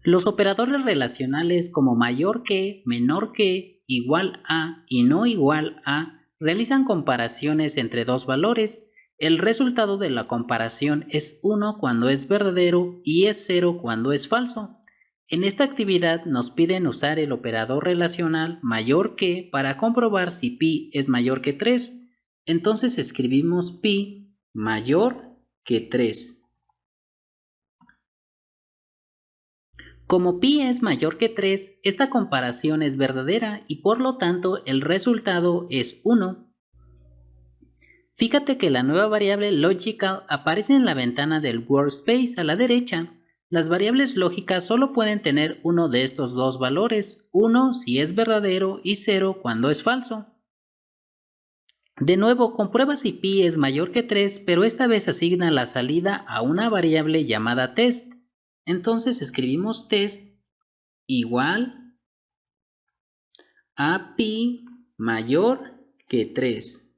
Los operadores relacionales como mayor que, menor que, igual a y no igual a realizan comparaciones entre dos valores. El resultado de la comparación es 1 cuando es verdadero y es 0 cuando es falso. En esta actividad nos piden usar el operador relacional mayor que para comprobar si pi es mayor que 3. Entonces escribimos pi mayor que 3. Como pi es mayor que 3, esta comparación es verdadera y por lo tanto el resultado es 1. Fíjate que la nueva variable logical aparece en la ventana del workspace a la derecha. Las variables lógicas solo pueden tener uno de estos dos valores, 1 si es verdadero y 0 cuando es falso. De nuevo, comprueba si pi es mayor que 3, pero esta vez asigna la salida a una variable llamada test. Entonces escribimos test igual a pi mayor que 3.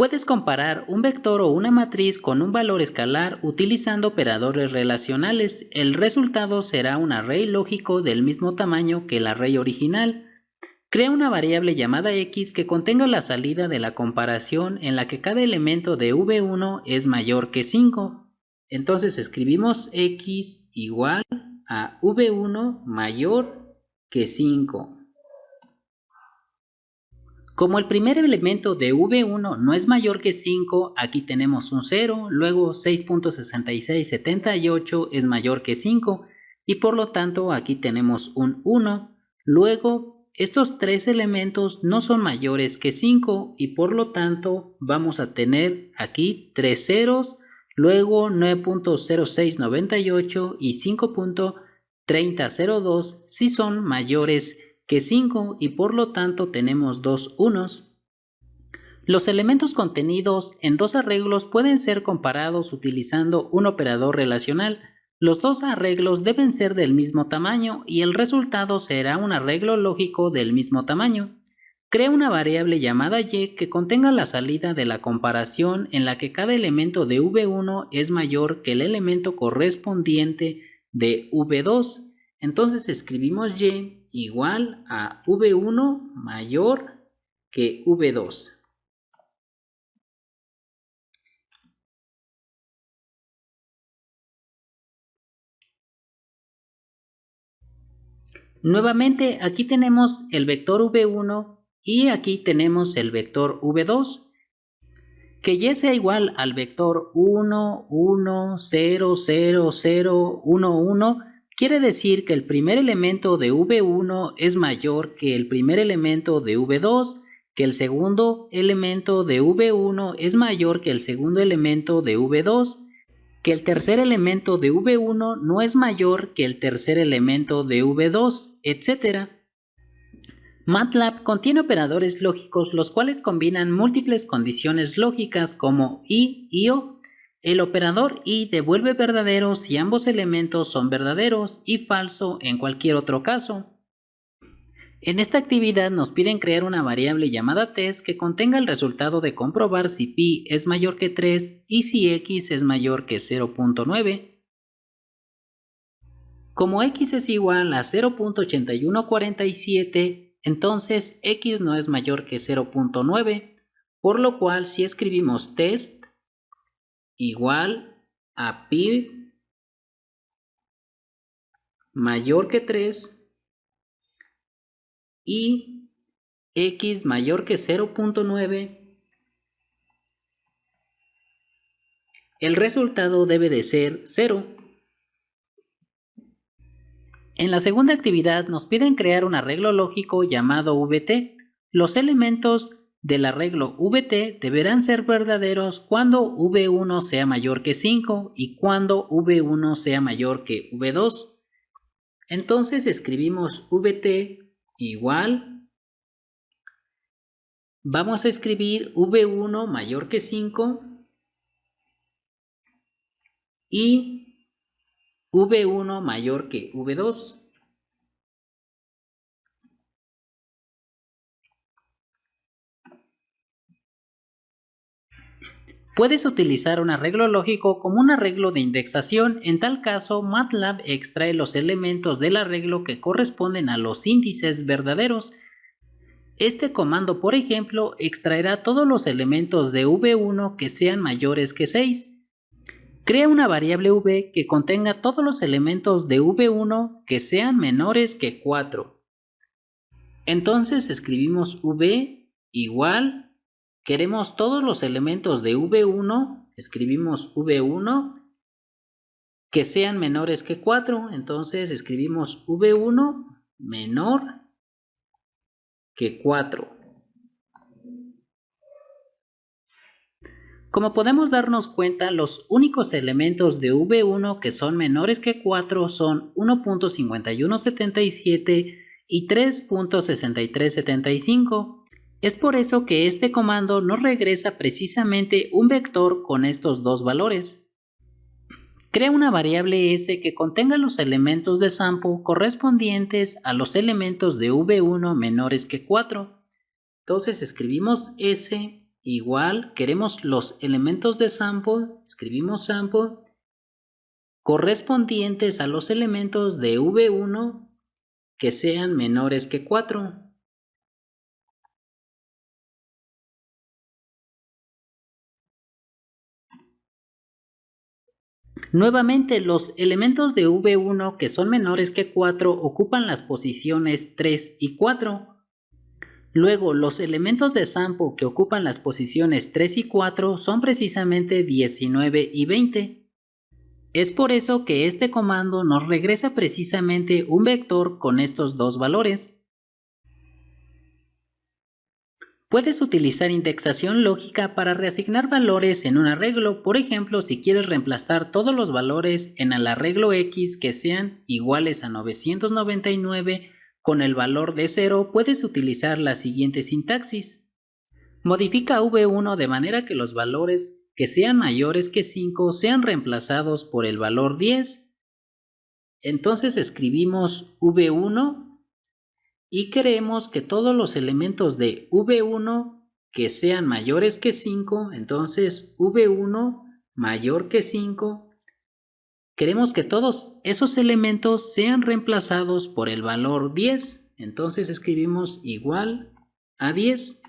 Puedes comparar un vector o una matriz con un valor escalar utilizando operadores relacionales. El resultado será un array lógico del mismo tamaño que el array original. Crea una variable llamada x que contenga la salida de la comparación en la que cada elemento de v1 es mayor que 5. Entonces escribimos x igual a v1 mayor que 5. Como el primer elemento de v1 no es mayor que 5, aquí tenemos un 0, luego 6.6678 es mayor que 5 y por lo tanto aquí tenemos un 1. Luego estos tres elementos no son mayores que 5 y por lo tanto vamos a tener aquí 3 ceros, luego 9.0698 y 5.3002 si son mayores que 5 y por lo tanto tenemos dos unos. Los elementos contenidos en dos arreglos pueden ser comparados utilizando un operador relacional. Los dos arreglos deben ser del mismo tamaño y el resultado será un arreglo lógico del mismo tamaño. Crea una variable llamada y que contenga la salida de la comparación en la que cada elemento de v1 es mayor que el elemento correspondiente de v2. Entonces escribimos y igual a v1 mayor que v2. Nuevamente aquí tenemos el vector v1 y aquí tenemos el vector v2. Que y sea igual al vector 1, 1, 0, 0, 0, 1, 1 quiere decir que el primer elemento de v1 es mayor que el primer elemento de v2, que el segundo elemento de v1 es mayor que el segundo elemento de v2, que el tercer elemento de v1 no es mayor que el tercer elemento de v2, etc. MATLAB contiene operadores lógicos los cuales combinan múltiples condiciones lógicas como y o. El operador y devuelve verdadero si ambos elementos son verdaderos y falso en cualquier otro caso. En esta actividad nos piden crear una variable llamada test que contenga el resultado de comprobar si pi es mayor que 3 y si x es mayor que 0.9. Como x es igual a 0.8147, entonces x no es mayor que 0.9, por lo cual si escribimos test igual a pi mayor que 3 y x mayor que 0.9, el resultado debe de ser 0. En la segunda actividad nos piden crear un arreglo lógico llamado VT. Los elementos del arreglo VT deberán ser verdaderos cuando V1 sea mayor que 5 y cuando V1 sea mayor que V2. Entonces escribimos VT igual, vamos a escribir V1 mayor que 5 y V1 mayor que V2. Puedes utilizar un arreglo lógico como un arreglo de indexación. En tal caso, MATLAB extrae los elementos del arreglo que corresponden a los índices verdaderos. Este comando, por ejemplo, extraerá todos los elementos de V1 que sean mayores que 6. Crea una variable v que contenga todos los elementos de V1 que sean menores que 4. Entonces escribimos v igual, queremos todos los elementos de V1, escribimos V1 que sean menores que 4, entonces escribimos V1 menor que 4. Como podemos darnos cuenta, los únicos elementos de V1 que son menores que 4 son 1.5177 y 3.6375. Es por eso que este comando nos regresa precisamente un vector con estos dos valores. Crea una variable s que contenga los elementos de sample correspondientes a los elementos de V1 menores que 4. Entonces escribimos s igual, queremos los elementos de sample, escribimos sample, correspondientes a los elementos de V1 que sean menores que 4. Nuevamente, los elementos de V1 que son menores que 4 ocupan las posiciones 3 y 4. Luego, los elementos de sample que ocupan las posiciones 3 y 4 son precisamente 19 y 20. Es por eso que este comando nos regresa precisamente un vector con estos dos valores. Puedes utilizar indexación lógica para reasignar valores en un arreglo. Por ejemplo, si quieres reemplazar todos los valores en el arreglo X que sean iguales a 999 con el valor de 0, puedes utilizar la siguiente sintaxis. Modifica V1 de manera que los valores que sean mayores que 5 sean reemplazados por el valor 10. Entonces escribimos V1 y queremos que todos los elementos de V1 que sean mayores que 5, entonces V1 mayor que 5, queremos que todos esos elementos sean reemplazados por el valor 10. Entonces escribimos igual a 10.